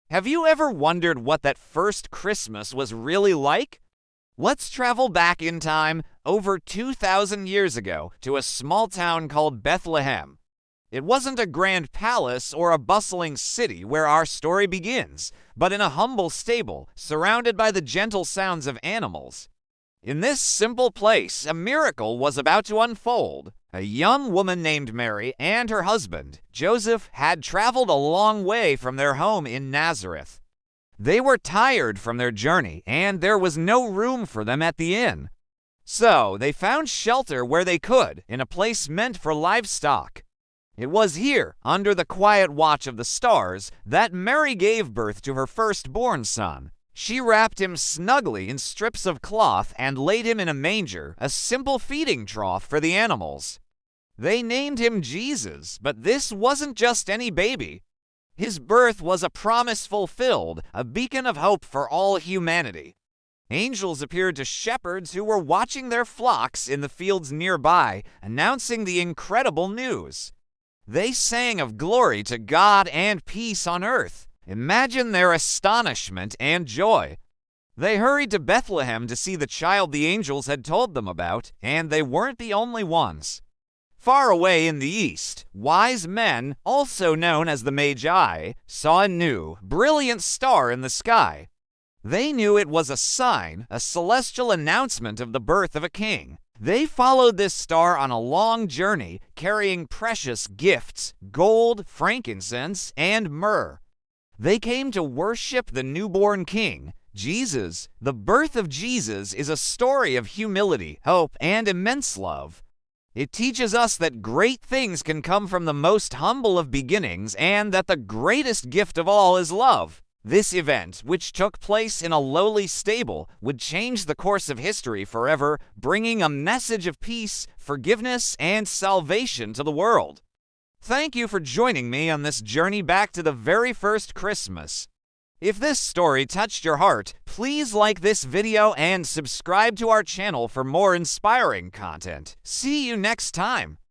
Have you ever wondered what that first Christmas was really like? Let's travel back in time over 2,000 years ago to a small town called Bethlehem. It wasn't a grand palace or a bustling city where our story begins, but in a humble stable surrounded by the gentle sounds of animals. In this simple place, a miracle was about to unfold. A young woman named Mary and her husband, Joseph, had traveled a long way from their home in Nazareth. They were tired from their journey, and there was no room for them at the inn. So they found shelter where they could, in a place meant for livestock. It was here, under the quiet watch of the stars, that Mary gave birth to her firstborn son. She wrapped him snugly in strips of cloth and laid him in a manger, a simple feeding trough for the animals. They named him Jesus, but this wasn't just any baby. His birth was a promise fulfilled, a beacon of hope for all humanity. Angels appeared to shepherds who were watching their flocks in the fields nearby, announcing the incredible news. They sang of glory to God and peace on earth. Imagine their astonishment and joy. They hurried to Bethlehem to see the child the angels had told them about, and they weren't the only ones. Far away in the east, wise men, also known as the Magi, saw a new, brilliant star in the sky. They knew it was a sign, a celestial announcement of the birth of a king. They followed this star on a long journey, carrying precious gifts, gold, frankincense, and myrrh. They came to worship the newborn king, Jesus. The birth of Jesus is a story of humility, hope, and immense love. It teaches us that great things can come from the most humble of beginnings and that the greatest gift of all is love. This event, which took place in a lowly stable, would change the course of history forever, bringing a message of peace, forgiveness, and salvation to the world. Thank you for joining me on this journey back to the very first Christmas. If this story touched your heart, please like this video and subscribe to our channel for more inspiring content. See you next time.